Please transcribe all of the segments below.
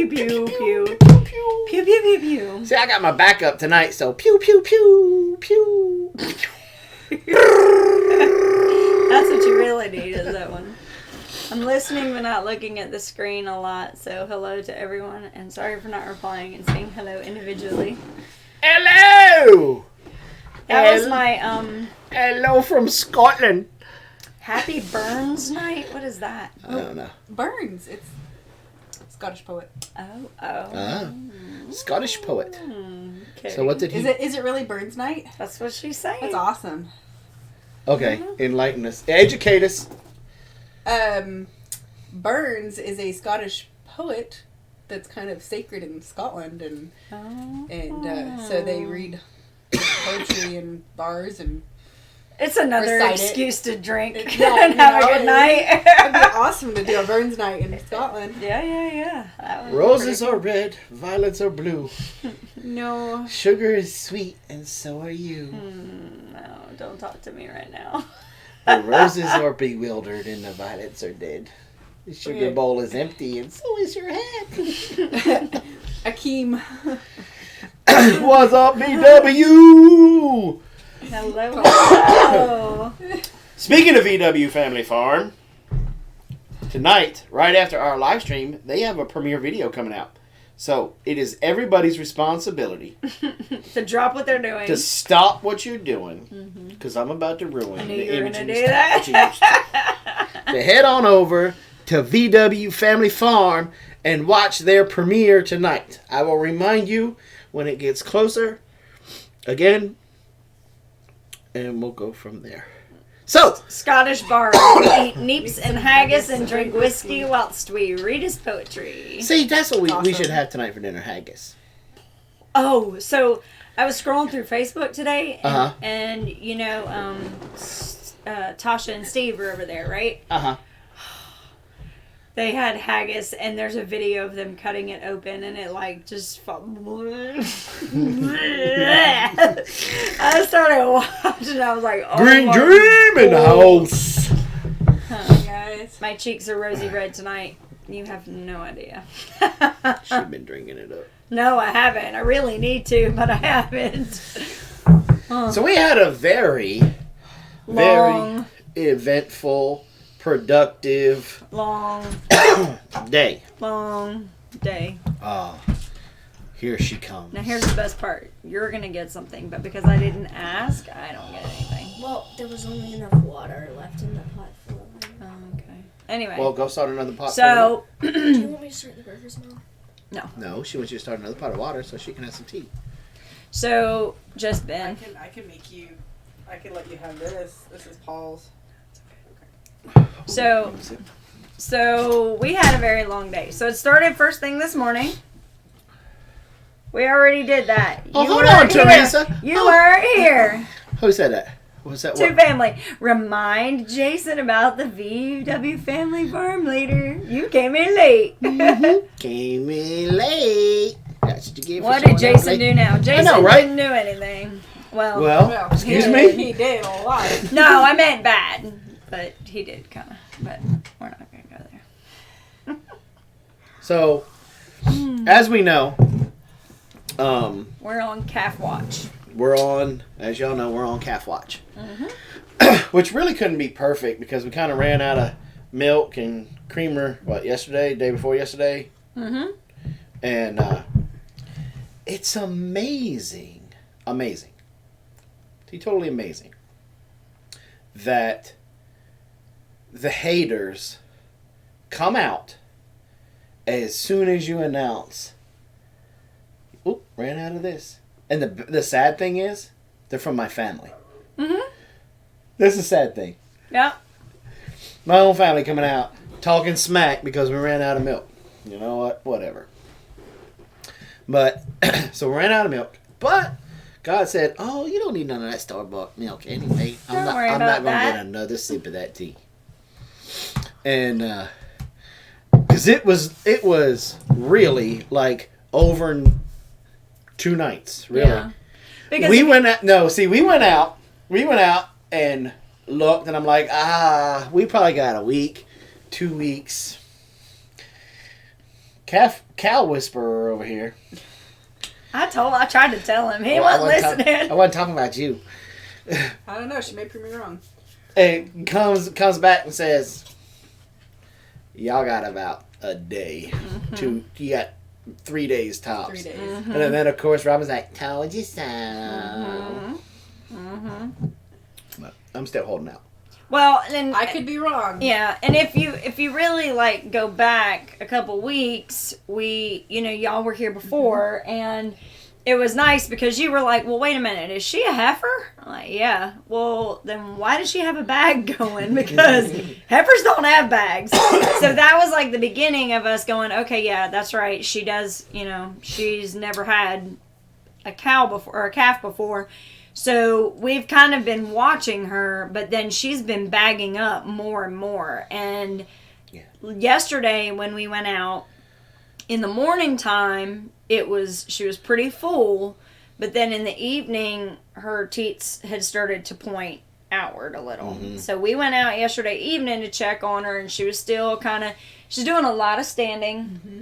pew, pew, pew. Pew, pew, pew, pew. See, I got my backup tonight, so pew, pew, pew, pew. That's what you really need, is that one. I'm listening but not looking at the screen a lot, so hello to everyone, and sorry for not replying and saying hello individually. Hello! That was my, Hello from Scotland. Happy Burns night? What is that? I don't know. Burns. It's Scottish poet. Oh. Scottish poet. Okay. So what did he... Is it really Burns night? That's what she's saying. That's awesome. Okay, enlighten us. Educate us. Burns is a Scottish poet that's kind of sacred in Scotland, and so they read poetry in bars and It's another recite excuse to drink Yeah, and have a good night. It'd be awesome to do a Burns night in Scotland. Yeah. That would be Roses pretty are red, violets are blue. No. Sugar is sweet, and so are you. No, don't talk to me right now. The roses are bewildered, and the violets are dead. The sugar bowl is empty, and so is your head. Akeem. What's up, BW? Hello. Speaking of VW Family Farm, tonight, right after our live stream, they have a premiere video coming out. So it is everybody's responsibility To drop what they're doing. to stop what you're doing, because I'm about to ruin I knew the you were image going and to do stuff that you used to. To head on over to VW Family Farm and watch their premiere tonight. I will remind you when it gets closer again, and we'll go from there. So, Scottish bar. We eat neeps and haggis and drink whiskey whilst we read his poetry. see, that's what we Awesome. should have tonight for dinner, haggis. Oh, so I was scrolling through Facebook today, Uh-huh. and you know, Tasha and Steve are over there, right? Uh-huh. They had haggis, and there's a video of them cutting it open, and it like just I started watching. I was like, "Oh, Green my Dream in the God. house. Guys. My cheeks are rosy red tonight. You have no idea." She's been drinking it up. No, I haven't. I really need to, but I haven't. So we had a very Long, eventful, productive long day. day. Oh, here she comes. Now here's the best part. You're gonna get something, but because I didn't ask, I don't get anything. Well, there was only enough water left in the pot for them. Oh, okay. Anyway. Well, go start another pot. so Do you want me to start the burgers now? No, she wants you to start another pot of water so she can have some tea. So just been. I can make you. I can let you have this. This is Paul's. So we had a very long day. So it started first thing this morning. We already did that. Oh, You hold weren't on, here. Teresa. You weren't here. Who said that? Was that To what? family. Remind Jason about the VW Family Farm later. You came in late. Came in late. That's what you get for What did showing up Jason late. do now? Jason know, right? didn't do anything. Well, Well, excuse he me? did. He did a lot. No, I meant bad. But he did kind of. But we're not going to go there. So, as we know, We're on calf watch. we're on, as y'all know, we're on calf watch. Which really couldn't be perfect because we kind of ran out of milk and creamer, yesterday, day before yesterday? Mm-hmm. And it's amazing. It's totally amazing that the haters come out as soon as you announce, oop, ran out of this. And the sad thing is, they're from my family. Mm-hmm. This is a sad thing. Yeah. My own family coming out talking smack because we ran out of milk. You know what? Whatever. But, so we ran out of milk. But God said, oh, you don't need none of that store-bought milk anyway. Don't worry I'm about not going to that. get another sip of that tea. And, because it was really like over 2 nights, really. Yeah. Because We went out and looked, and I'm like, we probably got a week, 2 weeks. cow whisperer over here. I tried to tell him. He wasn't listening. I wasn't talking about you. I don't know. She may prove me wrong. And comes back and says, y'all got about a day. You got 3 days tops. 3 days. Mm-hmm. And then, of course, Robyn's like, told you so. But I'm still holding out. Well, and I could be wrong. Yeah, and if you really like go back a couple weeks, y'all were here before, and it was nice because you were like, well, wait a minute, is she a heifer? I'm like, yeah. Well, then why does she have a bag going? Because heifers don't have bags. So that was like the beginning of us going, okay, yeah, that's right. She does, she's never had a cow before or a calf before. So we've kind of been watching her, but then she's been bagging up more and more. And yesterday when we went out in the morning time, she was pretty full, but then in the evening her teats had started to point outward a little. Mm-hmm. So we went out yesterday evening to check on her, and she was still she's doing a lot of standing. Mm-hmm.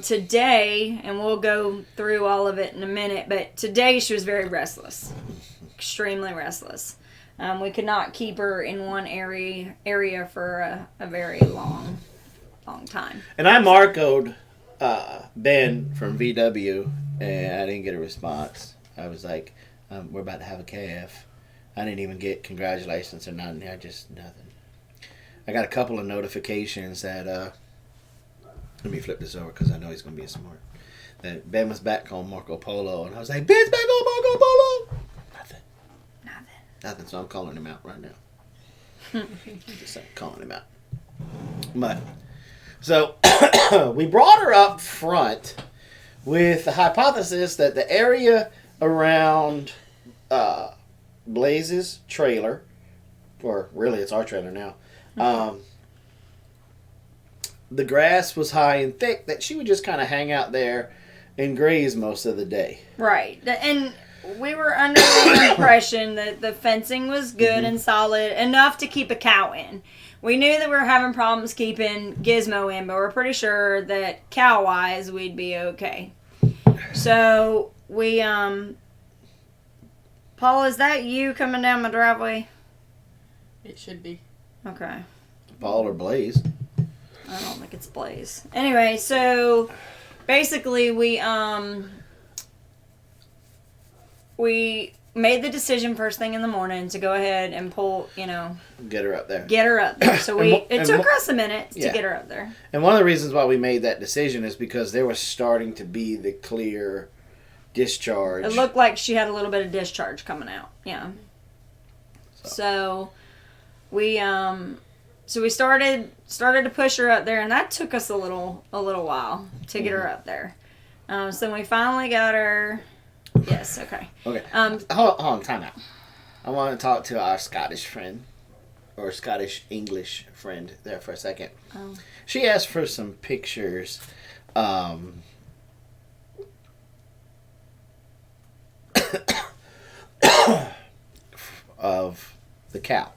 Today, and we'll go through all of it in a minute, but today she was very restless, extremely restless. We could not keep her in one area for a very long time. And I marcoed Ben from VW, and I didn't get a response. I was like, we're about to have a calf. I didn't even get congratulations or nothing. Just nothing. I got a couple of notifications that... let me flip this over because I know he's going to be smart. That Ben was back on Marco Polo, and I was like, Ben's back on Marco Polo! Nothing. So I'm calling him out right now. Just calling him out. But, so, we brought her up front with the hypothesis that the area around Blaze's trailer, or really it's our trailer now, the grass was high and thick, that she would just kind of hang out there and graze most of the day. Right. And we were under the impression that the fencing was good and solid, enough to keep a cow in. We knew that we were having problems keeping Gizmo in, but we're pretty sure that cow-wise we'd be okay. So we, Paul, is that you coming down my driveway? It should be. Okay. Paul or Blaze? I don't think it's Blaze. Anyway, so basically we made the decision first thing in the morning to go ahead and pull, get her up there. So it took us a minute to get her up there. And one of the reasons why we made that decision is because there was starting to be the clear discharge. It looked like she had a little bit of discharge coming out. Yeah. So we started to push her up there, and that took us a little while to get her up there. So we finally got her. Yes, okay. Okay. Hold on, time out. I want to talk to our Scottish friend, or Scottish English friend there for a second. Oh. She asked for some pictures of the cow.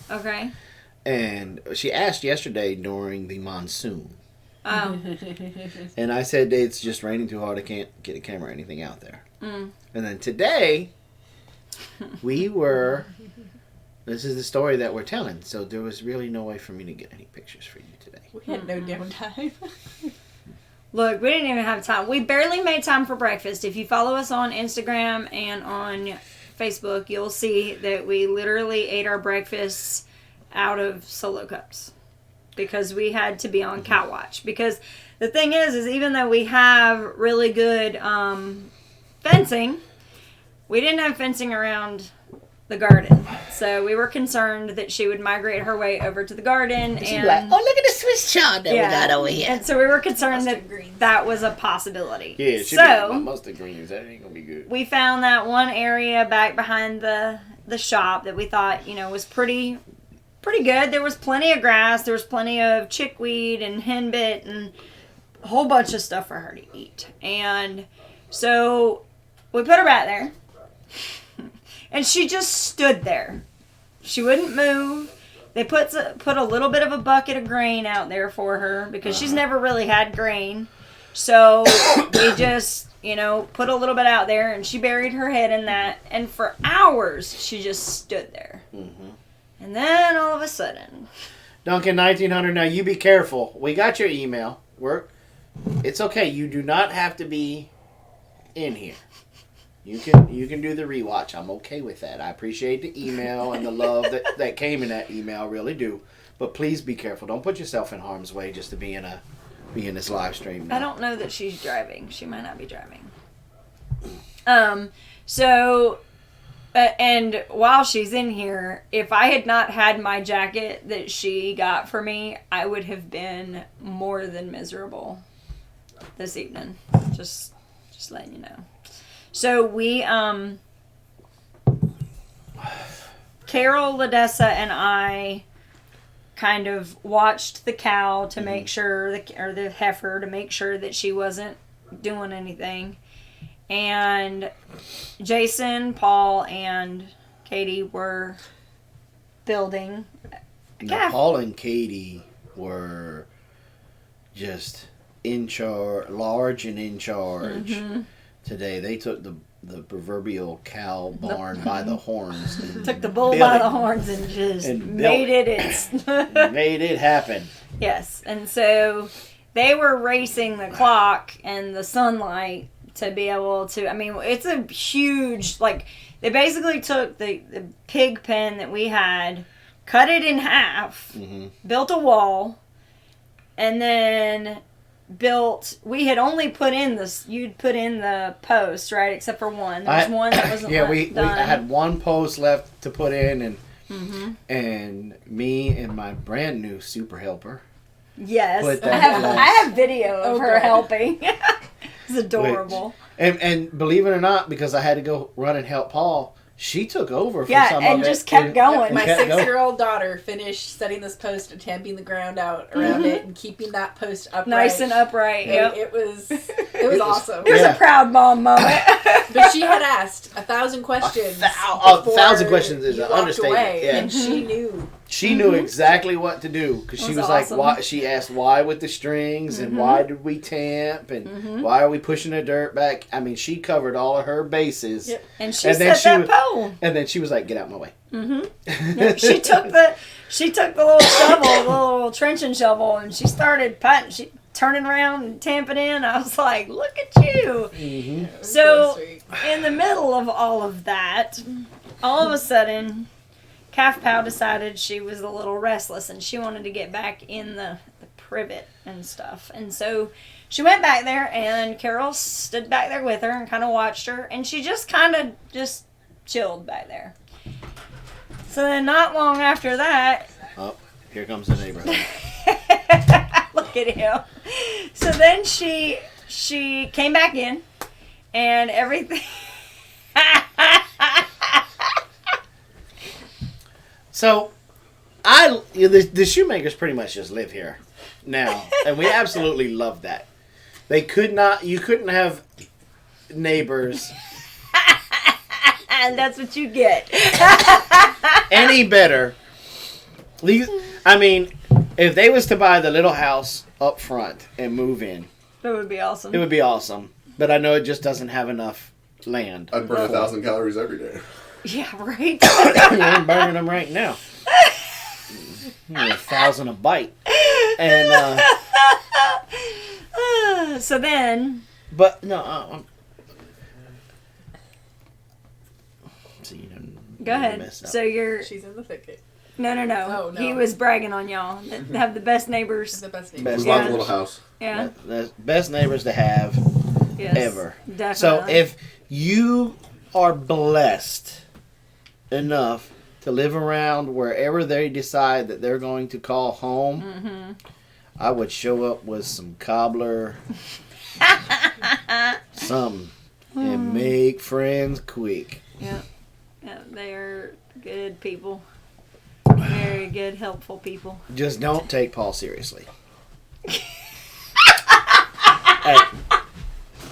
Okay. And she asked yesterday during the monsoon. Oh. And I said, it's just raining too hard. I can't get a camera or anything out there. Mm. And then today, this is the story that we're telling. So there was really no way for me to get any pictures for you today. We had no downtime. Look, we didn't even have time. We barely made time for breakfast. If you follow us on Instagram and on Facebook, you'll see that we literally ate our breakfasts out of solo cups because we had to be on cow watch. Because the thing is even though we have really good fencing, we didn't have fencing around the garden. So we were concerned that she would migrate her way over to the garden. And like, oh, look at the Swiss chard that we got over here. And so we were concerned that was a possibility. Yeah, it should be mustard greens. That ain't going to be good. We found that one area back behind the shop that we thought, was pretty good. There was plenty of grass. There was plenty of chickweed and henbit and a whole bunch of stuff for her to eat. And so we put her back there. And she just stood there. She wouldn't move. they put a little bit of a bucket of grain out there for her because she's never really had grain. So we just, put a little bit out there, and she buried her head in that. And for hours, she just stood there. Mm-hmm. And then all of a sudden, Duncan 1900. Now you be careful. We got your email. It's okay. You do not have to be in here. You can do the rewatch. I'm okay with that. I appreciate the email and the love that came in that email. I really do. But please be careful. Don't put yourself in harm's way just to be in this live stream now. I don't know that she's driving. She might not be driving. And while she's in here, if I had not had my jacket that she got for me, I would have been more than miserable this evening. Just letting you know. So we, Carol, Ladessa, and I kind of watched the cow to make sure, or the heifer, to make sure that she wasn't doing anything. And Jason, Paul, and Katie were building a calf. Paul and Katie were just large and in charge. Mm-hmm. Today. They took the proverbial cow barn by the horns. And took the bull by the horns and just made it happen. Yes. And so they were racing the clock and the sunlight to be able to, it's a huge, they basically took the pig pen that we had, cut it in half, built a wall, and then we had only put in you'd put in the post, right? Except for one. There was one that wasn't done. We had one post left to put in, and me and my brand new super helper. Yes. I have video of her helping. It's adorable. And believe it or not, because I had to go run and help Paul, she took over for some of it. And just kept going. My 6-year-old daughter finished setting this post and tamping the ground out around it and keeping that post upright. Nice and upright. Yep. It was awesome. It was a proud mom moment. But she had asked 1,000 questions. 1,000 questions is an understatement. And she knew. She knew exactly what to do because she was awesome. Why? She asked why with the strings and why did we tamp and why are we pushing the dirt back? She covered all of her bases. Yep. And she set that pole. And then she was like, "Get out of my way." Yep. She took the little shovel, the little trenching shovel, and she started turning around and tamping in. I was like, "Look at you!" Mm-hmm. So in the middle of all of that, all of a sudden, Calf Pow decided she was a little restless and she wanted to get back in the privet and stuff. And so she went back there, and Carol stood back there with her and kind of watched her, and she just kind of just chilled back there. So then not long after that... Oh, here comes the neighbor. Look at him. So then she came back in, and everything... So, the Shoemakers pretty much just live here now, and we absolutely love that. You couldn't have neighbors. And that's what you get. Any better. If they was to buy the little house up front and move in. That would be awesome. It would be awesome. But I know it just doesn't have enough land. I'd burn 1,000 calories every day. Yeah, right. I'm burning them right now. 1,000 a bite. And so then, but no. So you don't go ahead. So she's in the thicket. No. Oh, no. He was bragging on y'all that have the best neighbors. The best neighbors. We love the little house. Yeah. The best neighbors to have ever. Definitely. So if you are blessed enough to live around wherever they decide that they're going to call home, I would show up with some cobbler, and make friends quick. Yeah, they are good people. Very good, helpful people. Just don't take Paul seriously.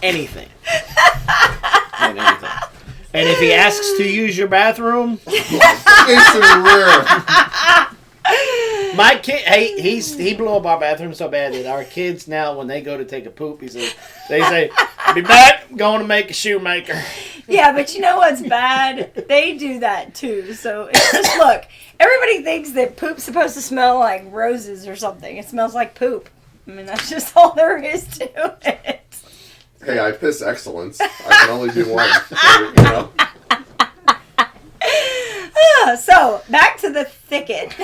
Anything. And if he asks to use your bathroom, it's rare. My kid, hey, he blew up our bathroom so bad that our kids now, when they go to take a poop, they say, "Be back, going to make a shoemaker." Yeah, but you know what's bad? They do that too. So it's just, look, everybody thinks that poop's supposed to smell like roses or something. It smells like poop. I mean, that's just all there is to it. Hey, I piss excellence. I can only do one. You know? So back to the thicket.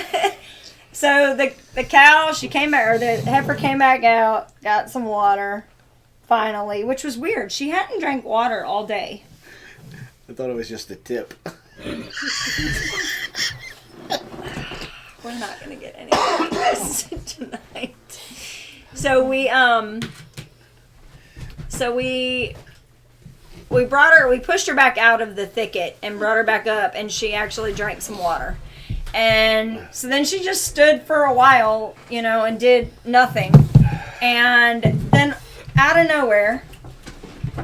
So the cow, she came back, or the heifer came back out, got some water, finally, which was weird. She hadn't drank water all day. I thought it was just a tip. We're not gonna get any of this tonight. So we brought her, we pushed her back out of the thicket and brought her back up, and she actually drank some water. And so then she just stood for a while, you know, and did nothing. And then out of nowhere,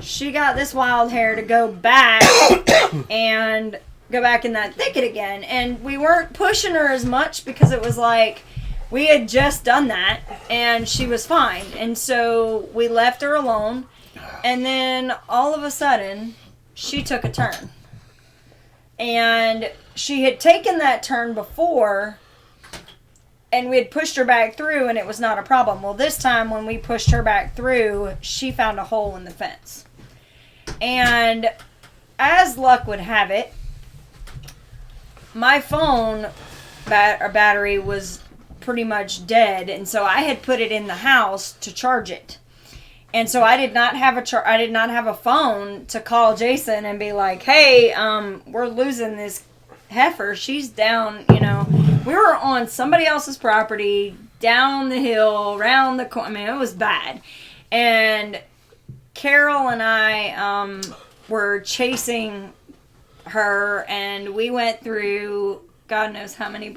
she got this wild hair to go back and go back in that thicket again. And we weren't pushing her as much because it was like we had just done that and she was fine. And so we left her alone. And then all of a sudden, she took a turn. And she had taken that turn before, and we had pushed her back through, and it was not a problem. Well, this time when we pushed her back through, she found a hole in the fence. And as luck would have it, my phone battery was pretty much dead, and so I had put it in the house to charge it. And so I did not have a phone to call Jason and be like, "Hey, we're losing this heifer. She's down." You know, we were on somebody else's property, down the hill, around the corner. I mean, it was bad. And Carol and I were chasing her, and we went through God knows how many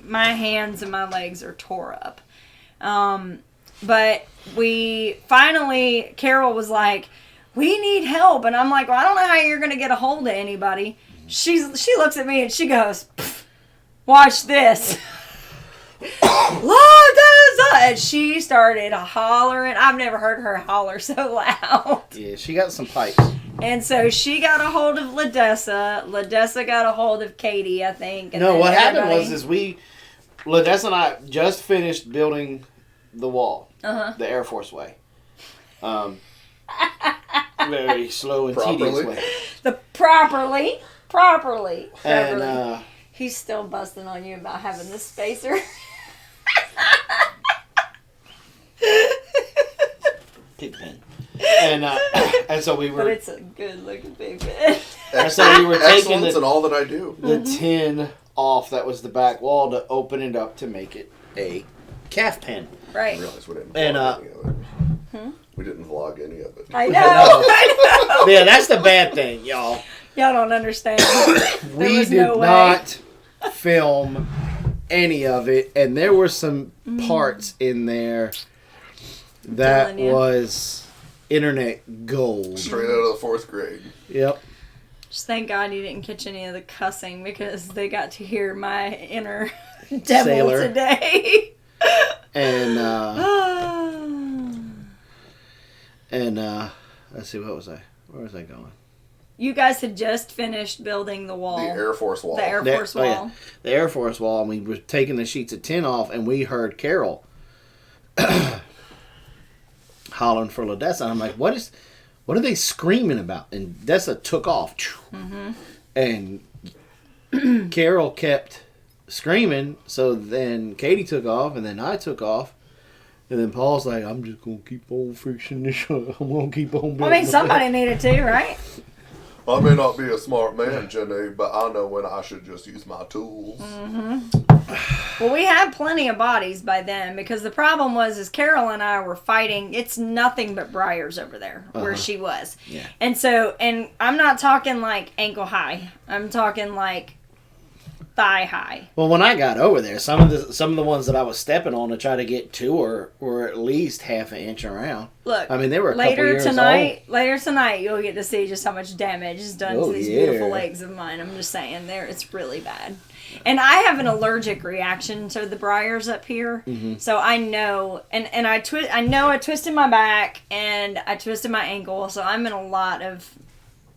my hands and my legs are tore up. But we finally, Carol was like, "We need help." And I'm like, "Well, I don't know how you're going to get a hold of anybody." She looks at me and she goes, "Watch this." And she started hollering. I've never heard her holler so loud. Yeah, she got some pipes. And so she got a hold of Ladessa. Ladessa got a hold of Katie, I think. And No, then what happened everybody- was Ladessa and I just finished building the wall, the Air Force way. Very slow and tedious way. The properly. And He's still busting on you about having the spacer. Pigpen. And so we were. But it's a good looking big bed. And so we were taking Excellence in all that I do. the tin off that was the back wall to open it up to make it a calf pen. I Right. realize we didn't And, vlog any of it. We didn't vlog any of it. I know. Yeah, that's the bad thing, y'all. Y'all don't understand. We was did no way. not film any of it, and there were some parts in there that Telling ya. was internet gold. Straight out of the 4th grade. Yep. Just thank God you didn't catch any of the cussing because they got to hear my inner devil Sailor. today. And let's see, where was I going? You guys had just finished building the wall. The Air Force wall. The Air Force wall. yeah. The Air Force wall, and we were taking the sheets of tin off, and we heard Carol hollering for Ladessa. And I'm like, what are they screaming about? And Dessa took off. And Carol kept screaming, so then Katie took off, and then I took off. And then Paul's like, "I'm just going to keep on fixing this. I'm going to keep on building." I mean, somebody needed to, right? I may not be a smart man, Jenny, but I know when I should just use my tools. Well, we had plenty of bodies by then because the problem was Carol and I were fighting. It's nothing but briars over there where she was. Yeah. And so, and I'm not talking like ankle high. I'm talking like thigh high. Well, when I got over there, some of the ones that I was stepping on to try to get to her were at least half an inch around. Look, I mean, they were a couple later years tonight. old. Later tonight, you'll get to see just how much damage is done to these beautiful legs of mine. I'm just saying, it's really bad. And I have an allergic reaction to the briars up here, so I know. And I twisted my back and I twisted my ankle, so I'm in a lot of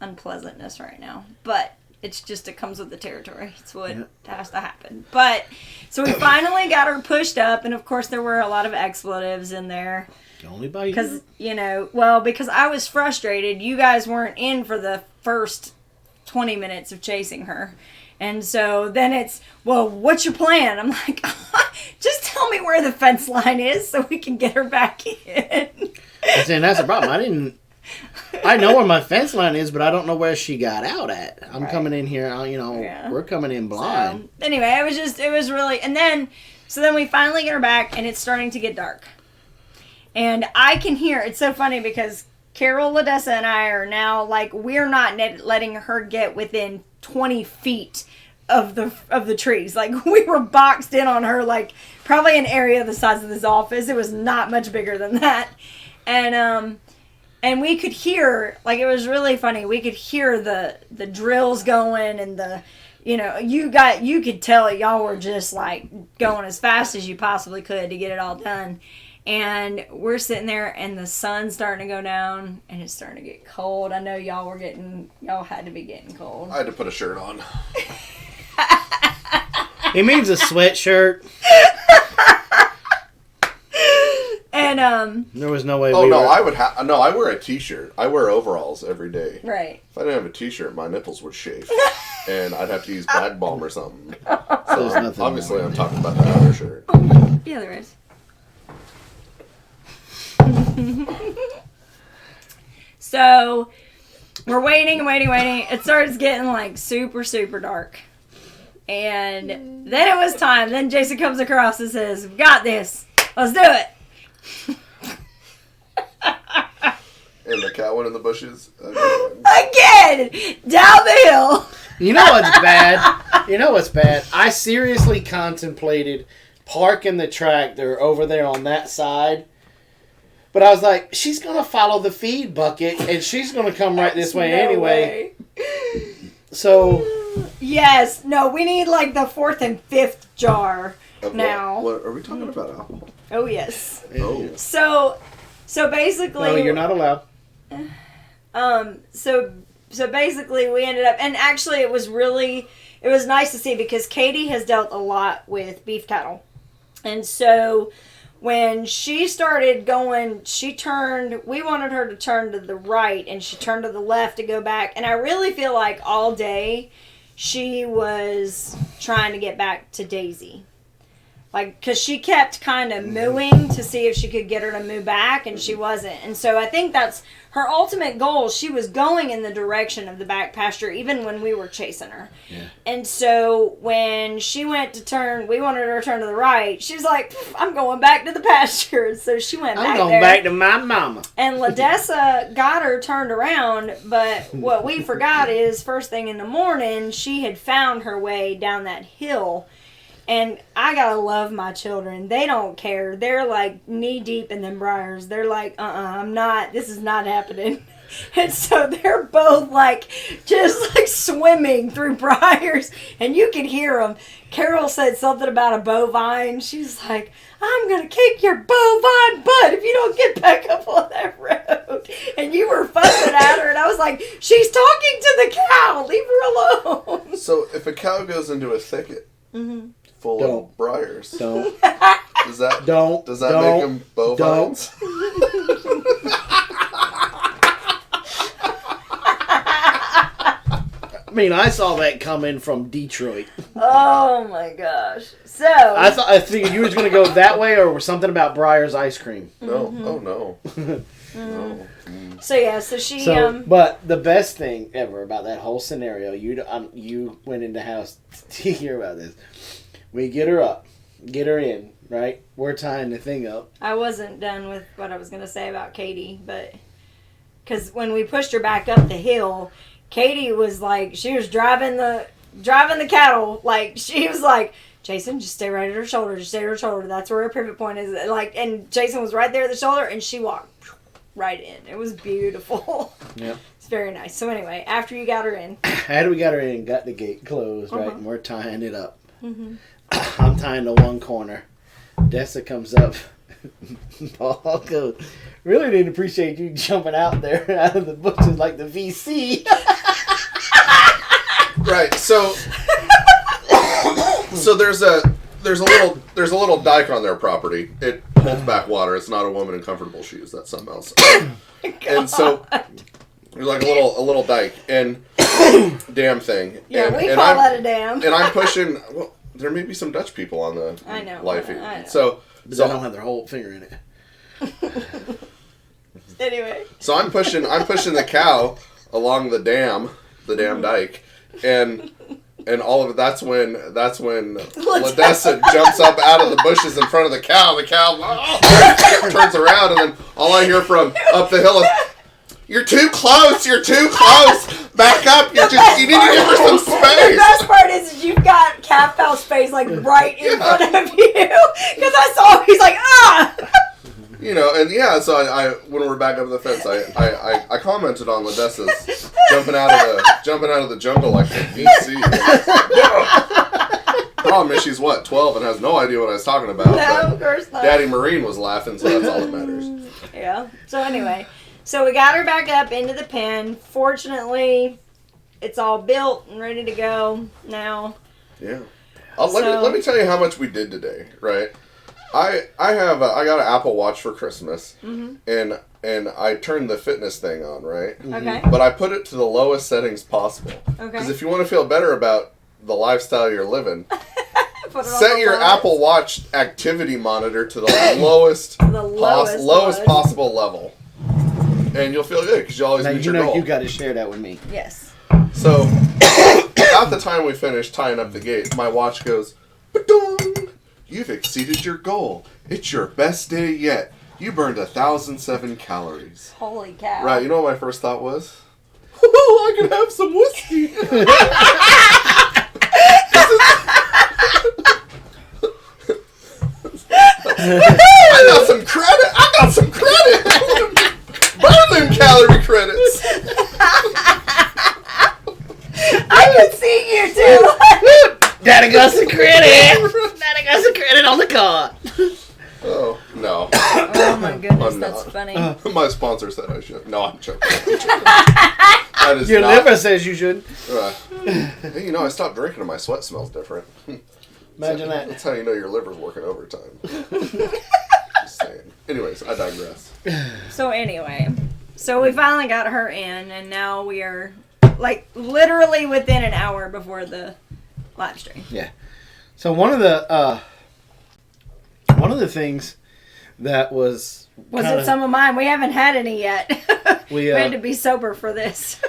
unpleasantness right now. But it comes with the territory. It's what has to happen. But, so we finally got her pushed up, and of course there were a lot of expletives in there. Only by you. Because, because I was frustrated. You guys weren't in for the first 20 minutes of chasing her. And so then it's, well, what's your plan? I'm like, just tell me where the fence line is so we can get her back in. And that's the problem. I know where my fence line is, but I don't know where she got out at. I'm coming in here, we're coming in blind. So, anyway, it was really, and then we finally get her back, and it's starting to get dark. And I can hear, it's so funny because Carol, Ladessa, and I are now, we're not letting her get within 20 feet of the trees. We were boxed in on her, probably an area the size of this office. It was not much bigger than that. And we could hear, it was really funny. We could hear the drills going and you could tell y'all were just going as fast as you possibly could to get it all done. And we're sitting there and the sun's starting to go down and it's starting to get cold. I know y'all had to be getting cold. I had to put a shirt on. He means a sweatshirt. And there was no way. I wear a t-shirt. I wear overalls every day. Right. If I didn't have a t-shirt, my nipples would chafe, and I'd have to use back balm or something. So obviously, I'm talking about the other shirt. Yeah, there is. So we're waiting. It starts getting super, super dark. And then it was time. Then Jason comes across and says, "We got this. Let's do it." And the cow went in the bushes again down the hill. You know what's bad? I seriously contemplated parking the tractor over there on that side. But I was like, she's going to follow the feed bucket, and she's going to come right this way anyway. So... Yes. No, we need the 4th and 5th jar now. What are we talking about? Alcohol? Oh, yes. Oh. So basically... No, you're not allowed. So basically we ended up... And actually it was nice to see because Katie has dealt a lot with beef cattle. And so... When she started going, we wanted her to turn to the right, and she turned to the left to go back. And I really feel like all day she was trying to get back to Daisy. Because she kept kind of mooing to see if she could get her to move back, and she wasn't. And so I think that's her ultimate goal. She was going in the direction of the back pasture, even when we were chasing her. Yeah. And so when she went to turn, we wanted her to turn to the right. She's like, I'm going back to the pasture. So she went back there. I'm going back to my mama. And Ladessa got her turned around, but what we forgot is first thing in the morning, she had found her way down that hill. And I gotta love my children. They don't care. They're knee deep in them briars. They're this is not happening. And so they're both just swimming through briars. And you can hear them. Carol said something about a bovine. She's like, I'm gonna kick your bovine butt if you don't get back up on that road. And you were fussing at her. And I was like, she's talking to the cow. Leave her alone. So if a cow goes into a thicket, full of briars. Does that make them bovines? I mean, I saw that coming from Detroit. Oh my gosh! So I figured you was going to go that way, or something about Breyer's ice cream. No, oh no. No. So yeah, so she. But the best thing ever about that whole scenario, you went in the house to hear about this. We get her up, get her in, right? We're tying the thing up. I wasn't done with what I was going to say about Katie, but because when we pushed her back up the hill, Katie was she was driving the driving the cattle, like, she was like, Jason, just stay right at her shoulder. Just stay at her shoulder. That's where her pivot point is. Like, and Jason was right there at the shoulder, and she walked right in. It was beautiful. Yep. It's very nice. So anyway, after you got her in. After we got her in, got the gate closed, right, and we're tying it up. I'm tying to one corner. Dessa comes up. Paul goes, really didn't appreciate you jumping out there out of the bushes like the VC. Right. So there's a little dike on their property. It holds back water. It's not a woman in comfortable shoes. That's something else. And so there's like a little dike and dam thing. Yeah, and, we and call I'm, that a dam. And I'm pushing. Well, there may be some Dutch people on the live feed. I know. So But they don't have their whole finger in it. Anyway. So I'm pushing the cow along the dam dike, and all of it. That's when Ladessa jumps up out of the bushes in front of the cow. The cow turns around, and then all I hear from up the hill is, "You're too close. You're too close. Back up. You need to give her some space." The best part is you've got calf cow space like right in front of you, because I saw he's like, ah. You know, and yeah, so I when we're back up the fence, I commented on Ladessa's jumping out of the jungle like the VC. Problem is she's 12 and has no idea what I was talking about. No, of course not. Daddy Marine was laughing, so that's all that matters. Yeah. So anyway, so we got her back up into the pen. Fortunately, it's all built and ready to go now. Yeah. Let me tell you how much we did today, right? I got an Apple Watch for Christmas, and I turned the fitness thing on, right? Okay. But I put it to the lowest settings possible. Okay. Because if you want to feel better about the lifestyle you're living, set your Apple Watch activity monitor to the lowest possible level, and you'll feel good because you always meet your goal. You got to share that with me. Yes. So at the time we finished tying up the gate, my watch goes, ba-dong! You've exceeded your goal. It's your best day yet. You burned 1,007 calories. Holy cow. Right, you know what my first thought was? Oh, I could have some whiskey. I got some credit. Burn them calorie credits. I could see you too. Daddy got some credit. Daddy got some credit on the card. Oh, no. Oh my goodness, that's funny. My sponsor said I should. No, I'm joking. That is Your liver says you should. Hey, you know, I stopped drinking and my sweat smells different. Imagine that. That's how you know your liver's working overtime. Just saying. Anyways, I digress. So anyway, we finally got her in, and now we are like literally within an hour before the live stream. Yeah. So one of the things that was it some of mine? We haven't had any yet. We had to be sober for this.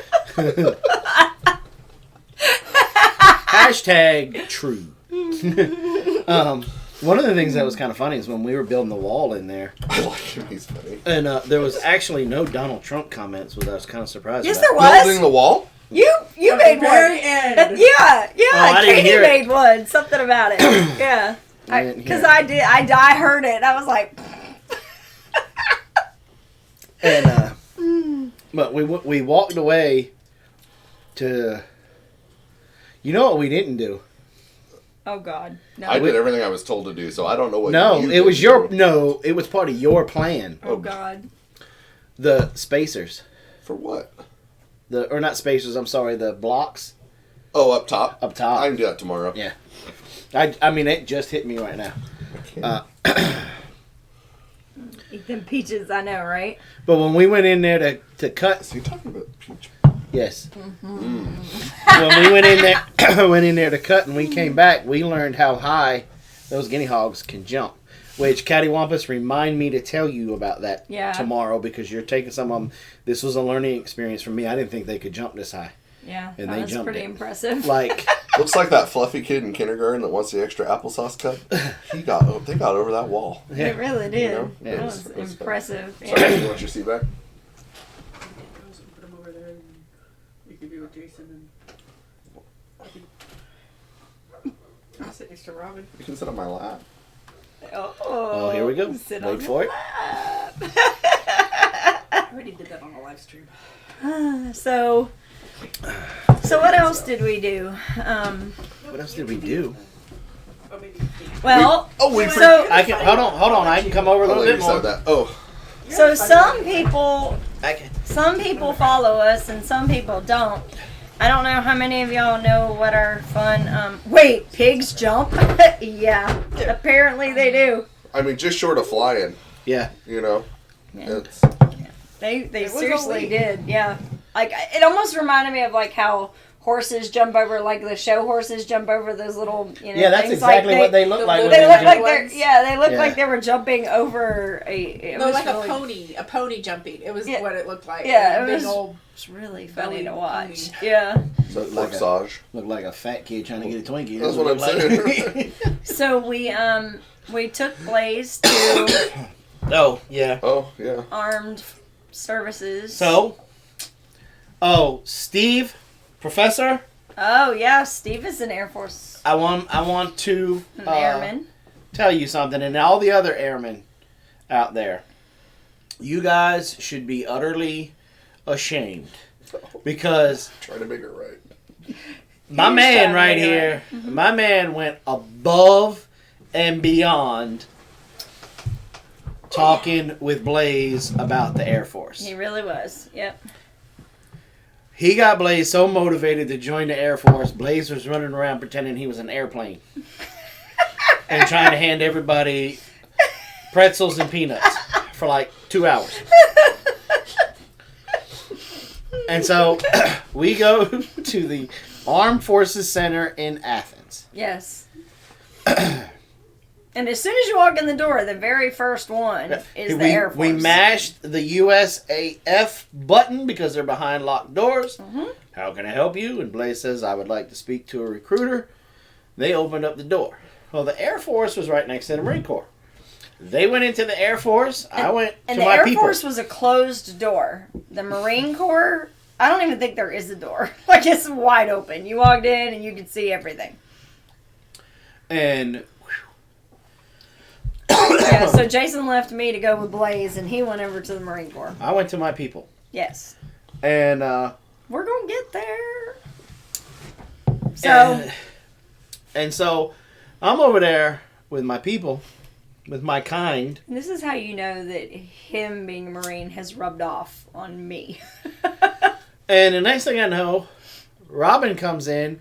Hashtag true. One of the things that was kind of funny is when we were building the wall in there. I like him, he's funny. And there was actually no Donald Trump comments, which I was kind of surprised Yes, about. there was. Building the wall? You made one. Very end. Yeah. I didn't Katie hear made one. Something about it. Yeah. Because I did. I heard it. I was like. And but we walked away to. You know what we didn't do? Oh God! No. I did everything I was told to do, so I don't know what. No, you it was did. it was part of your plan. Oh God! The spacers. For what? Or not spacers. I'm sorry. The blocks. Oh, up top. Up top. I can do that tomorrow. Yeah. I mean, it just hit me right now. Eat them peaches, I know, right? But when we went in there to cut. Is he talking about peach? Yes. Mm-hmm. When we went in there to cut, and we came back, we learned how high those guinea hogs can jump. Which Cattywampus, remind me to tell you about that tomorrow, because you're taking some of them. This was a learning experience for me. I didn't think they could jump this high. Yeah, and they jumped. Pretty impressive. Like looks like that fluffy kid in kindergarten that wants the extra applesauce cup. They got over that wall. Yeah. It really did. You know? It was impressive. Sorry, you want your seat back? Put them over there, and you can be with Jason and. sit next to Robyn. You can sit on my lap. Oh, here we go. Sit Wait on for it. I already did that on the live stream. So what else did we do? What else did we do? Well, We so I can hold on. I can come over a little bit more. Said that. Oh, so some people I can. follow us and some people don't. I don't know how many of y'all know what our fun. Wait, pigs jump? Yeah, apparently they do. I mean, just short of flying. Yeah. You know, Yeah. it's They was seriously elite. did. Yeah, like it almost reminded me of like how horses jump over, like the show horses jump over those little, Yeah, that's things. exactly like what they look like. They when They look jump. like they're they look Yeah. like they were jumping over a. It No, was like really, a pony jumping. It was Yeah. what it looked like. Yeah, A it big was- old. It's really funny belly to watch. pony. Yeah. so Like a- corsage. Look like a fat kid trying to get a Twinkie. That's what I'm saying. So we took Blaze to Oh yeah. Oh yeah. armed services. So. Oh, Steve, Professor. Oh yeah, Steve is an Air Force I want to airman. tell you something, and all the other airmen out there, you guys should be utterly ashamed because Try to make it right. my He's man trying to right make it here, my man went above and beyond talking with Blaze about the Air Force. He really was. Yep. He got Blaze so motivated to join the Air Force, Blaze was running around pretending he was an airplane. And trying to hand everybody pretzels and peanuts for like 2 hours. And so we go to the Armed Forces Center in Athens. Yes. And as soon as you walk in the door, the very first one is the Air Force. We mashed the USAF button because they're behind locked doors. Mm-hmm. How can I help you? And Blaze says, I would like to speak to a recruiter. They opened up the door. Well, the Air Force was right next to the Marine Corps. They went into the Air Force. I went And to the my Air people. Force was a closed door. The Marine Corps, I don't even think there is a door. Like, it's wide open. You walked in and you could see everything. And Yeah, so Jason left me to go with Blaze, and he went over to the Marine Corps. I went to my people. Yes. And We're going to get there. So, and so I'm over there with my people, with my kind. this is how you know that him being a Marine has rubbed off on me. And the next thing I know, Robyn comes in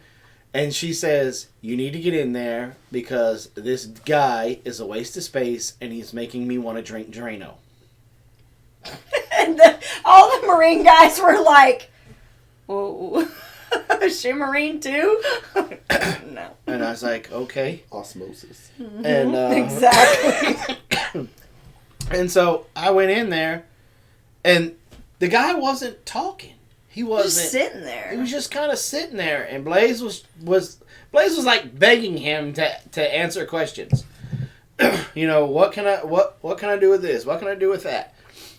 and she says, you need to get in there because this guy is a waste of space and he's making me want to drink Drano. And all the Marine guys were like, whoa, is she Marine too? No. And I was like, okay. Osmosis. And Exactly. and so I went in there and the guy wasn't talking. He wasn't Just sitting there. He was just kind of sitting there, and Blaze was like begging him to answer questions. You know, what can I do with this? What can I do with that?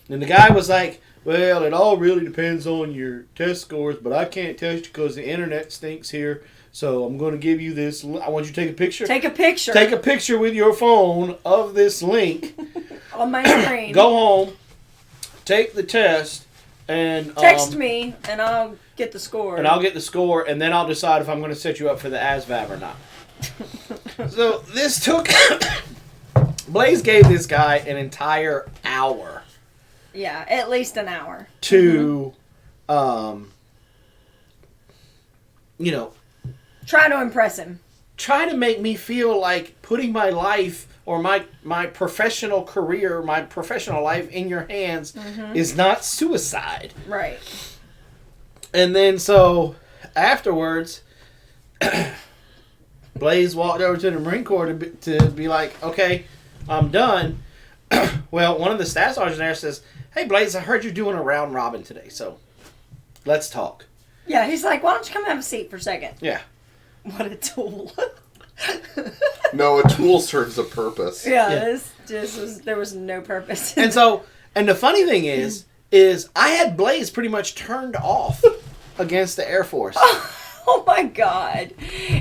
And the guy was like, well, it all really depends on your test scores, but I can't test you because the internet stinks here. So I'm going to give you this. I want you to take a picture. Take a picture. Take a picture with your phone of this link. on my screen. Go home. Take the test. And Text me, and I'll get the score. And I'll get the score, and then I'll decide if I'm going to set you up for the ASVAB or not. So this took... Blaze gave this guy an entire hour. Yeah, at least an hour. To, Try to impress him. try to make me feel like putting my life or my professional career, my professional life in your hands is not suicide. Right. And then so afterwards, Blaze walked over to the Marine Corps to be like, okay, I'm done. Well, one of the staff sergeants there says, hey, Blaze, I heard you're doing a round robin today, so let's talk. Yeah, he's like, why don't you come have a seat for a second? Yeah. What a tool. No, a tool serves a purpose. Yeah, Yeah. this just there was no purpose. And the funny thing is I had Blaze pretty much turned off against the Air Force. Oh my God.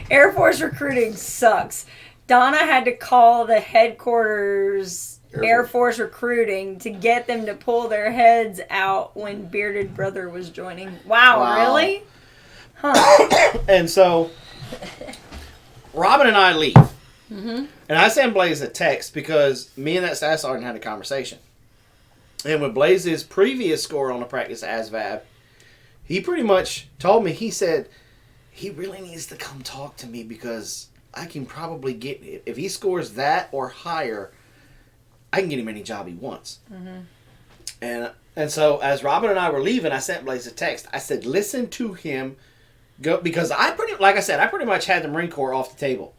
Air Force recruiting sucks. Donna had to call the headquarters Air Force recruiting to get them to pull their heads out when Bearded Brother was joining. Wow. Really? Huh. And so, Robyn and I leave. Mm-hmm. And I send Blaze a text because me and that staff sergeant had a conversation. And with Blaze's previous score on the practice ASVAB, he pretty much told me, he said, he really needs to come talk to me because I can probably get, if he scores that or higher, I can get him any job he wants. Mm-hmm. And so as Robyn and I were leaving, I sent Blaze a text. I said, listen to him go, because I pretty much had the Marine Corps off the table.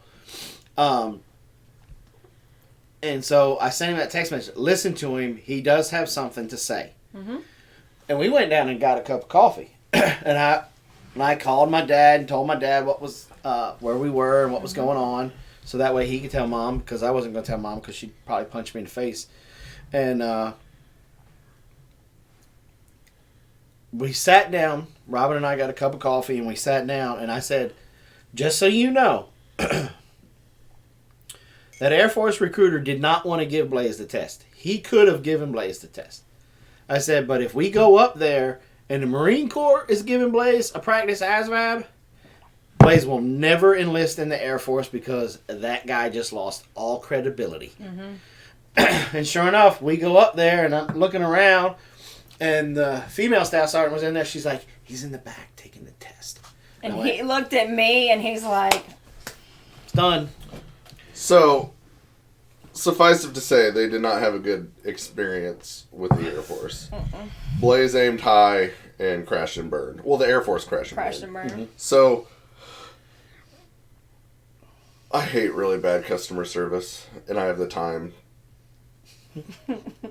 And so I sent him that text message. Listen to him. He does have something to say. Mm-hmm. And we went down and got a cup of coffee. and I called my dad and told my dad what was where we were and what was going on, so that way he could tell Mom, because I wasn't going to tell Mom because she'd probably punch me in the face. And we sat down. Robyn and I got a cup of coffee and we sat down. And I said, just so you know, that Air Force recruiter did not want to give Blaze the test. He could have given Blaze the test. I said, but if we go up there and the Marine Corps is giving Blaze a practice ASVAB, Blaze will never enlist in the Air Force because that guy just lost all credibility. Mm-hmm. And sure enough, we go up there and I'm looking around and the female staff sergeant was in there. She's like, he's in the back taking the test. And he looked at me and he's like, it's done. So, suffice it to say, they did not have a good experience with the Air Force. Blaze aimed high and crashed and burned. Well, the Air Force crashed and burned. Mm-hmm. So, I hate really bad customer service, and I have the time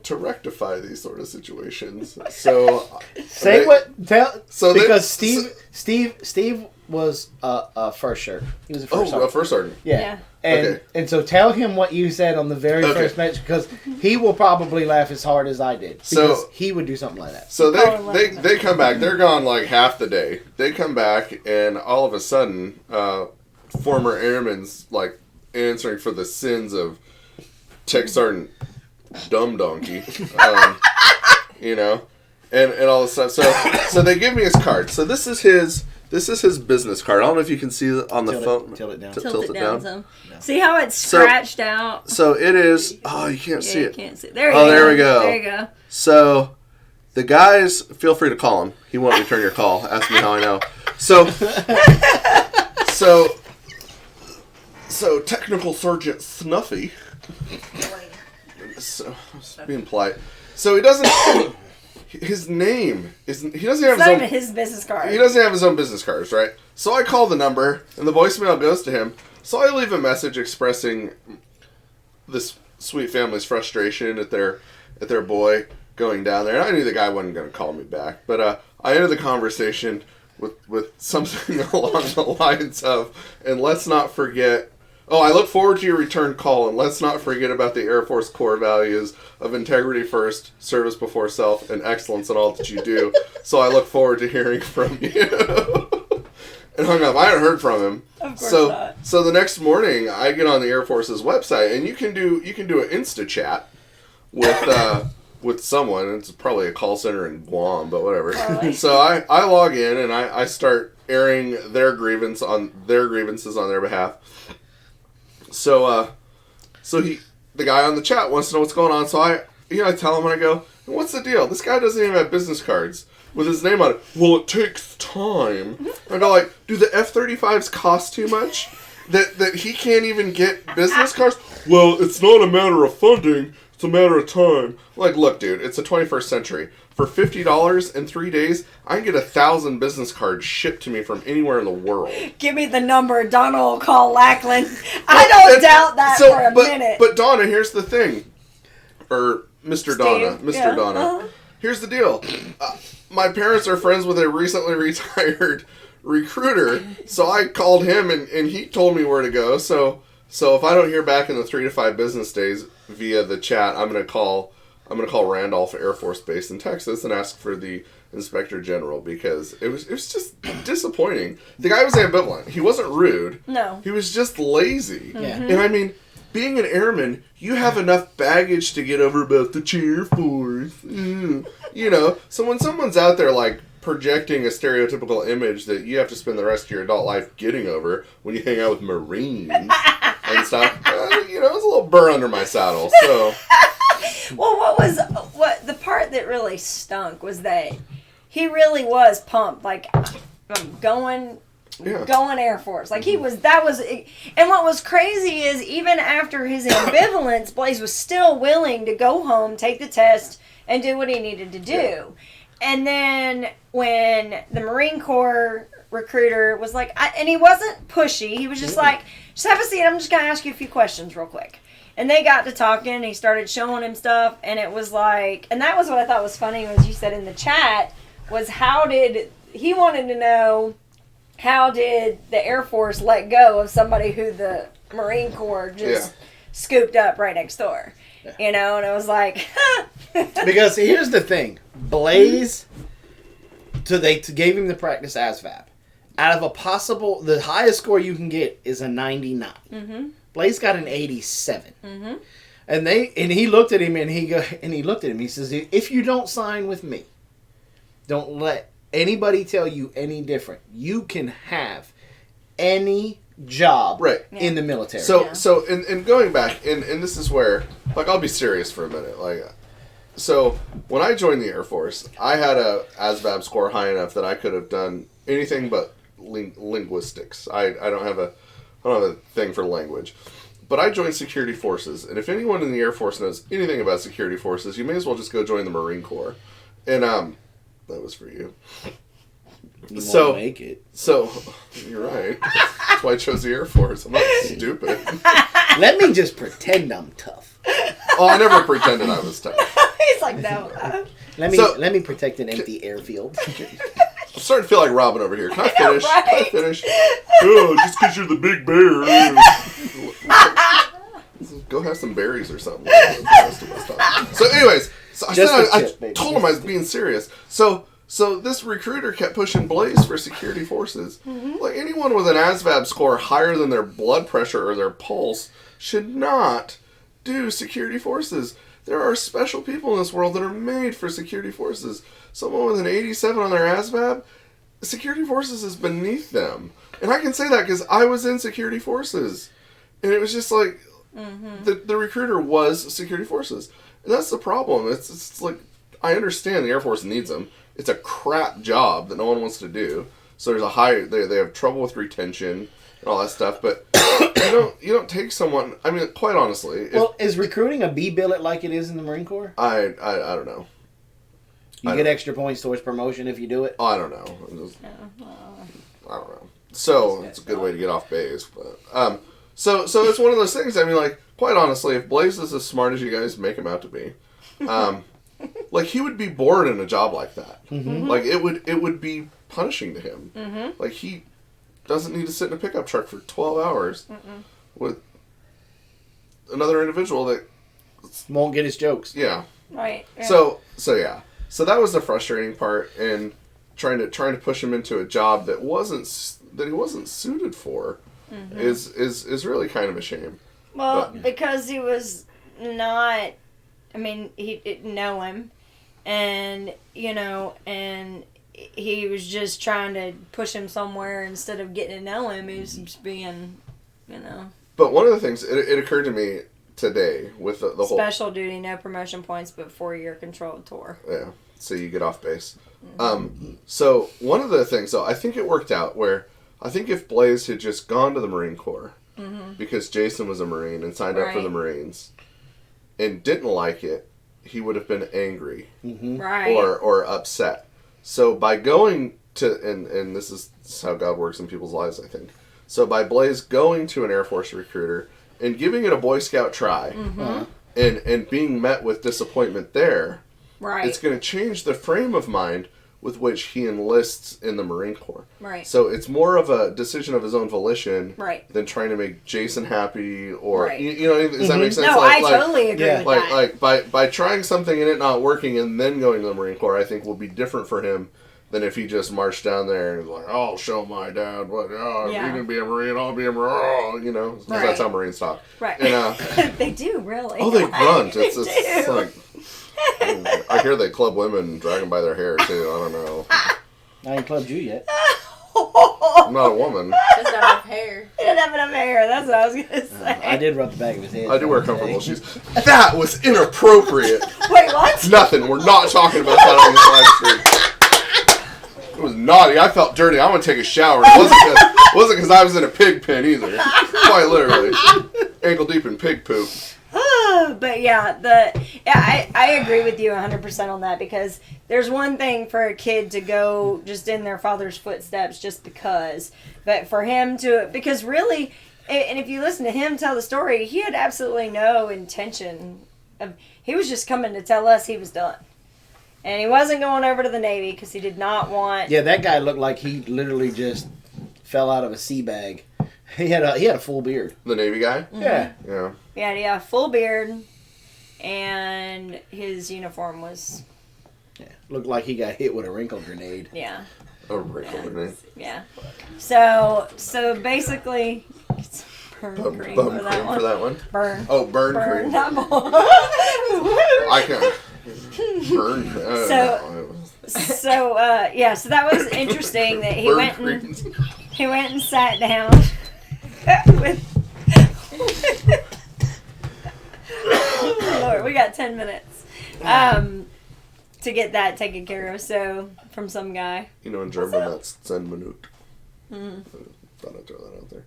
to rectify these sort of situations. So, say what? Tell. So because Steve was a first shirt. He was a first sergeant. A first sergeant. Yeah. And so tell him what you said on the very first message, because he will probably laugh as hard as I did. Because he would do something like that. So they come back. They're gone like half the day. They come back, and all of a sudden, former airmen's like answering for the sins of Tech Sergeant Dumb Donkey, you know, and all this stuff. So they give me his card. So this is his business card. I don't know if you can see it on the phone. Tilt it down some. No. See how it's scratched out? So it is. Oh, you can't see it. Can't see it. There we go. There you go. So the guys, feel free to call him. He won't return your call. Ask me how I know. So Technical Sergeant Snuffy. So, being polite. So he doesn't. His name isn't. He doesn't have it's his own. His business card. He doesn't have his own business cards, right? So I call the number, and the voicemail goes to him. So I leave a message expressing this sweet family's frustration at their boy going down there. And I knew the guy wasn't going to call me back, but I ended the conversation with something along the lines of, and let's not forget. Oh, I look forward to your return call, and let's not forget about the Air Force core values of integrity first, service before self, and excellence in all that you do. So I look forward to hearing from you. And hung up. I hadn't heard from him. Of course not. So the next morning, I get on the Air Force's website, and you can do an Insta chat with someone. It's probably a call center in Guam, but whatever. Probably. So I log in and I start airing their grievances on their behalf. So the guy on the chat wants to know what's going on. So I tell him, and I go, what's the deal? This guy doesn't even have business cards with his name on it. Well, it takes time. I go like, do the F-35s cost too much? That he can't even get business cards? Well, it's not a matter of funding. It's a matter of time. Like, look, dude, it's the 21st century. For $50 in 3 days, I can get 1,000 business cards shipped to me from anywhere in the world. Give me the number. Donna will call Lackland. I don't doubt that for a minute. But Donna, here's the thing. Or Mr. Donna. Mr. Donna. Uh-huh. Here's the deal. My parents are friends with a recently retired recruiter, so I called him and he told me where to go. So if I don't hear back in the 3 to 5 business days via the chat, I'm gonna call I'm going to call Randolph Air Force Base in Texas and ask for the Inspector General, because it was just disappointing. The guy was ambivalent. He wasn't rude. No. He was just lazy. Yeah. And I mean, being an airman, you have enough baggage to get over about the Air Force. You know, so when someone's out there like projecting a stereotypical image that you have to spend the rest of your adult life getting over when you hang out with Marines and stuff, you know, it's a little burr under my saddle. So, well, what the part that really stunk was that he really was pumped, like I'm going Air Force. Like and what was crazy is even after his ambivalence, Blaze was still willing to go home, take the test, and do what he needed to do. Yeah. And then when the Marine Corps recruiter was like, and he wasn't pushy, he was just like, just have a seat, I'm just going to ask you a few questions real quick. And they got to talking, and he started showing him stuff, and it was like, and that was what I thought was funny, was you said in the chat, was he wanted to know, how did the Air Force let go of somebody who the Marine Corps just scooped up right next door? Yeah. You know, and it was like... Because here's the thing. Blaze, they gave him the practice ASVAB. Out of the highest score you can get is a 99. Mm-hmm. Blaze got an 87. Mm-hmm. And he looked at him and he says, if you don't sign with me, don't let anybody tell you any different. You can have any job in the military. So in going back, and this is where, like, I'll be serious for a minute. Like, so when I joined the Air Force, I had a ASVAB score high enough that I could have done anything but linguistics. I don't have a thing for language. But I joined security forces, and if anyone in the Air Force knows anything about security forces, you may as well just go join the Marine Corps. And that was for you. You won't make it. So, you're right. That's why I chose the Air Force. I'm not stupid. Let me just pretend I'm tough. Oh, I never pretended I was tough. He's like, no. Let me protect an empty airfield. I'm starting to feel like Robyn over here. Can I finish? Right? Can I finish? Oh, just because you're the big bear. Go have some berries or something. So anyways, I told him I was being serious. So this recruiter kept pushing Blaze for security forces. Mm-hmm. Like, anyone with an ASVAB score higher than their blood pressure or their pulse should not do security forces. There are special people in this world that are made for security forces. Someone with an 87 on their ASVAB, security forces is beneath them. And I can say that because I was in security forces. And it was just like, the recruiter was security forces. And that's the problem. It's like, I understand the Air Force needs them. It's a crap job that no one wants to do. So there's they have trouble with retention and all that stuff. But you don't take someone. I mean, quite honestly. Is recruiting a B billet like it is in the Marine Corps? I don't know. You get extra points towards promotion if you do it? Oh, I don't know. I don't know. So it's a good way to get off base, but so it's one of those things. I mean, like, quite honestly, if Blaze is as smart as you guys make him out to be, like, he would be bored in a job like that. Mm-hmm. Like, it would be punishing to him. Mm-hmm. Like, he doesn't need to sit in a pickup truck for 12 hours with another individual that won't get his jokes. Yeah. Right. Yeah. So yeah. So that was the frustrating part, and trying to push him into a job that he wasn't suited for is really kind of a shame. Well, because he was not. I mean, he didn't know him, and and he was just trying to push him somewhere instead of getting to know him. He was just being, But one of the things it occurred to me today with the whole special duty, no promotion points, but 4-year controlled tour. Yeah, so you get off base. Mm-hmm. So one of the things, though, I think it worked out where I think if Blaze had just gone to the Marine Corps because Jason was a Marine and signed up for the Marines and didn't like it, he would have been angry or upset. So by going to, and this is how God works in people's lives, I think. So by Blaze going to an Air Force recruiter and giving it a Boy Scout try and being met with disappointment there, it's going to change the frame of mind with which he enlists in the Marine Corps. Right. So it's more of a decision of his own volition than trying to make Jason happy or, you know, does that make sense? No, I totally agree with that. By trying something and it not working and then going to the Marine Corps, I think will be different for him than if he just marched down there and was like, I'll show my dad what, you're going to be a Marine, I'll be a Marine, you know, 'cause that's how Marines talk. Right. And, they do, really. Oh, they grunt. It's like, I hear they club women, drag them by their hair, too. I don't know. I ain't clubbed you yet. I'm not a woman. Doesn't have enough hair. He doesn't have enough hair. That's what I was gonna say. I did rub the back of his head. I do wear comfortable shoes. That was inappropriate. Wait, what? Nothing. We're not talking about that on this live stream. It was naughty. I felt dirty. I'm gonna take a shower. It wasn't because I was in a pig pen either. Quite literally, ankle deep in pig poop. But yeah, I agree with you 100% on that, because there's one thing for a kid to go just in their father's footsteps just because, but for him to, because really, and if you listen to him tell the story, he had absolutely no intention of, he was just coming to tell us he was done. And he wasn't going over to the Navy because he did not want... Yeah, that guy looked like he literally just fell out of a sea bag. He had a full beard. The Navy guy? Mm-hmm. Yeah. Yeah. Yeah, full beard, and his uniform was... Yeah, looked like he got hit with a wrinkle grenade. Yeah. A wrinkle grenade. Yeah. So basically... Burn cream for that one. For that one? Burn. Oh, burn cream. Not I can't... Burn. So that was interesting that he went and sat down with Lord, we got 10 minutes to get that taken care of. So from some guy, you know, in German that's 10 Minuten. Thought I'd throw that out there.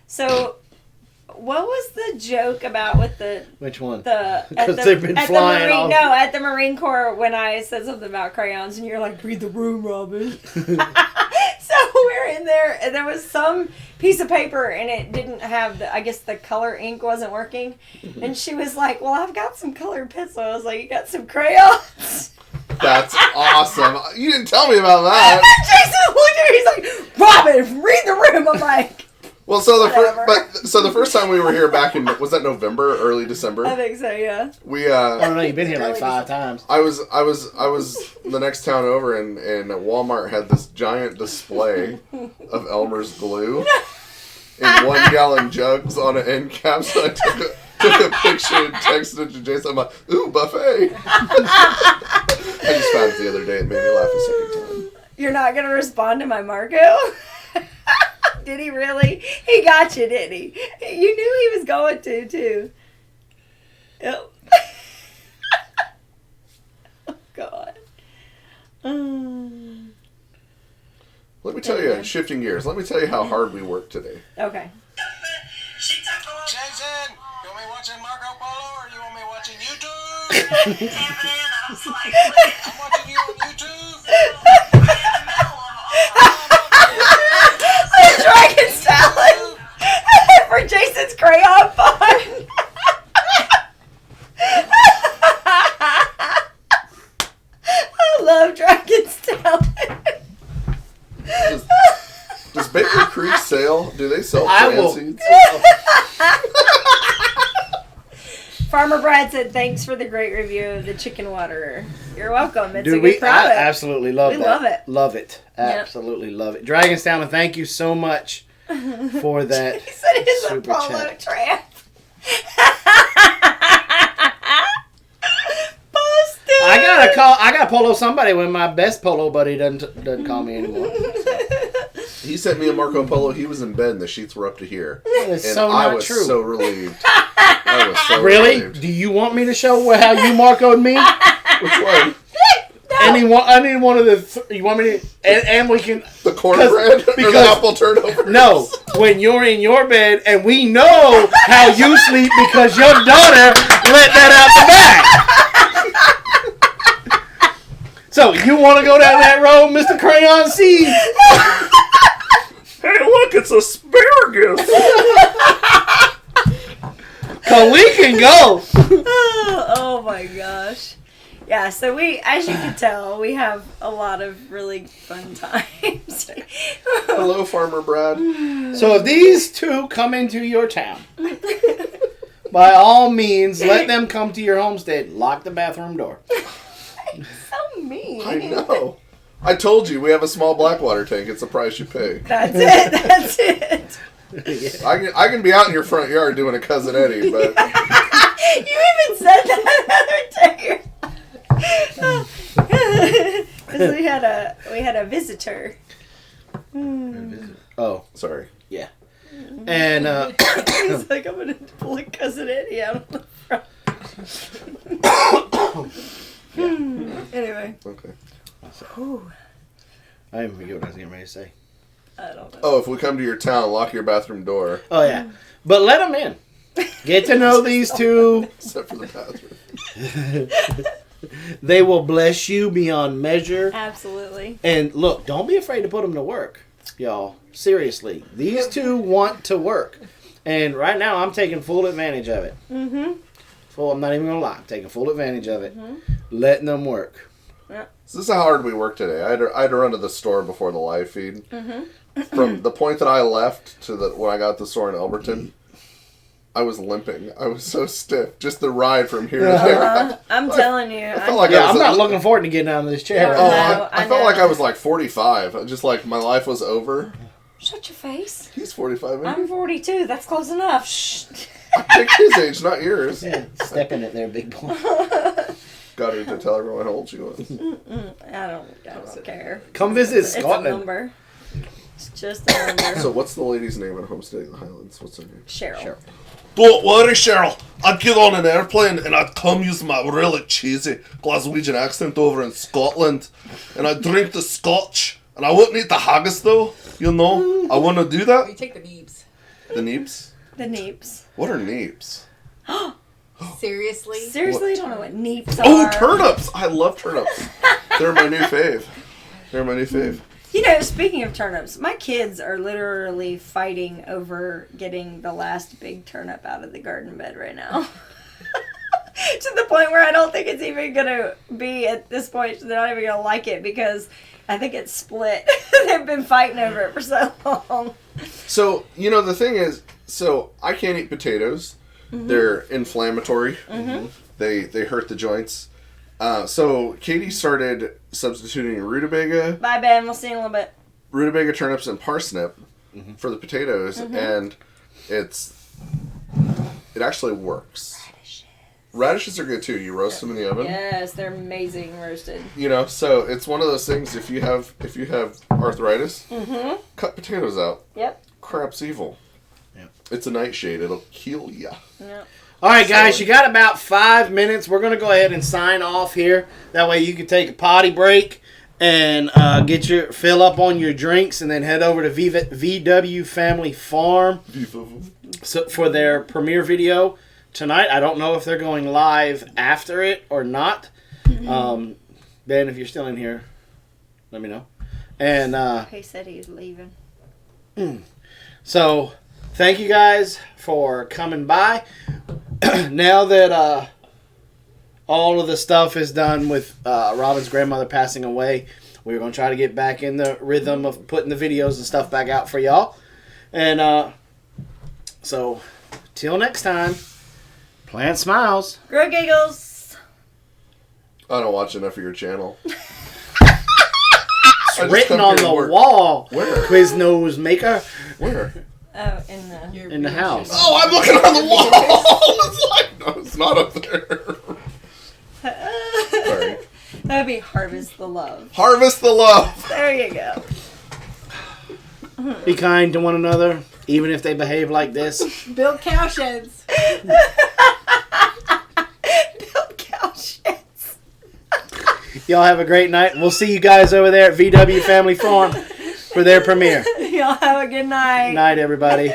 So what was the joke about with the... Which one? Because they've been flying off. No, at the Marine Corps when I said something about crayons and you're like, read the room, Robyn. So we're in there and there was some piece of paper and it didn't have I guess the color ink wasn't working. And she was like, well, I've got some colored pencil. I was like, you got some crayons? That's awesome. You didn't tell me about that. And then Jason looked at me, he's like, Robyn, read the room. I'm like... Well, so the first time we were here back in, was that November, early December? I think so, yeah. We I don't know, you've been here like 5 times. I was the next town over and Walmart had this giant display of Elmer's glue in 1 gallon jugs on an end cap. So I took a picture and texted it to Jason. I'm like, ooh, buffet. I just found it the other day. It made me laugh a second time. You're not gonna respond to my Marco? Did he really? He got you, didn't he? You knew he was going to, too. Yep. Oh, God. Let me tell you, shifting gears, let me tell you how hard we worked today. Okay. Jason, you want me watching Marco Polo or you want me watching YouTube? I'm watching you on YouTube. Dragon salad for Jason's crayon fun. I love dragon salad. Does Baker Creek sell? Do they sell plant seeds? Farmer Brad said, thanks for the great review of the chicken water. You're welcome. It's a Dude, good product. I absolutely love that. We love it. Love it. Absolutely love it. Dragon Salmon, thank you so much for that. He said it's a super polo chat. trap. I gotta polo somebody when my best polo buddy doesn't call me anymore. He sent me a Marco Polo. He was in bed and the sheets were up to here. It's and so I not was true. so relieved. I was so Really? relieved. Do you want me to show how you Marco'd me? Which one? I need one of the... you want me to... And we can... The cornbread or the apple turnover? No. When you're in your bed and we know how you sleep because your daughter let that out the bag. So, you want to go down that road, Mr. Crayon Seed? Hey, look, it's asparagus. Cause we can go. Oh my gosh. Yeah, so we, as you can tell, we have a lot of really fun times. Hello, Farmer Brad. So if these two come into your town, by all means, let them come to your homestead. Lock the bathroom door. So mean. I know. I told you we have a small blackwater tank. It's the price you pay. That's it. That's it. I can be out in your front yard doing a Cousin Eddie, but You even said that the other day. Because we had a visitor. Oh, sorry. yeah. And He's like, I'm gonna pull a Cousin Eddie out of the front. Anyway. Okay. Ooh, I didn't forget what I was getting ready to say. I don't know. Oh, if we come to your town, lock your bathroom door. Oh yeah, but let them in. Get to know these two. Except for the bathroom. They will bless you beyond measure. Absolutely. And look, don't be afraid to put them to work, y'all. Seriously, these two want to work, and right now I'm taking full advantage of it. Mm-hmm. I'm not even gonna lie. I'm taking full advantage of it, letting them work. So this is how hard we work today. I had to run to the store before the live feed. From the point that I left to when I got to the store in Elberton, I was limping. I was so stiff. Just the ride from here to there. I'm telling you. I felt like I'm not looking forward to getting out of this chair. Oh, No, I felt like I was like 45. Just like my life was over. Shut your face. He's 45. I'm 42. That's close enough. Shh. I picked his age, not yours. Yeah, step in it there, big boy. Got her to tell everyone how old she was. I don't care. Come visit It's a Scotland. number. It's just a number. So what's the lady's name at Homestead in the Highlands? What's her name? Cheryl. Don't worry, Cheryl. I'd get on an airplane and I'd come use my really cheesy Glaswegian accent over in Scotland. And I'd drink the scotch. And I wouldn't eat the haggis though. You know? I wouldn't do You that. take the neeps. The neeps? The neeps. What are neeps? Seriously? Seriously, I don't know what neeps Oh, are. turnips! I love turnips. They're my new fave. They're my new fave. You know, speaking of turnips, my kids are literally fighting over getting the last big turnip out of the garden bed right now. To the point where I don't think it's even going to be at this point. They're not even going to like it because I think it's split. They've been fighting over it for so long. So, you know, the thing is, so I can't eat potatoes. They're inflammatory. They hurt the joints. So Katie started substituting rutabaga, Bye, Ben. We'll see you in a little bit. rutabaga, turnips, and parsnip for the potatoes, and it actually works. Radishes are good too. You roast them in the oven. Yes, they're amazing roasted. You know, so it's one of those things. If you have arthritis, cut potatoes out. Yep. Crap's evil. Yep. It's a nightshade. It'll kill ya. Yep. All right, guys, you got about 5 minutes. We're going to go ahead and sign off here. That way you can take a potty break and get your fill up on your drinks and then head over to VW Family Farm for their premiere video tonight. I don't know if they're going live after it or not. Ben, if you're still in here, let me know. And He said he's leaving. so thank you guys for coming by. Now that all of the stuff is done with Robyn's grandmother passing away, we're going to try to get back in the rhythm of putting the videos and stuff back out for y'all. And so, till next time, plant smiles. Grow giggles. I don't watch enough of your channel. It's written on the wall. Where? Quiznos maker Where? Oh, in the house. Oh, I'm looking on the wall. It's like, no, it's not up there. Sorry. That'd be Harvest the Love. Harvest the love. There you go. Be kind to one another, even if they behave like this. Build cow sheds. Build cow sheds. Y'all have a great night. We'll see you guys over there at VW Family Farm for their premiere. Y'all have a good night. Night, everybody.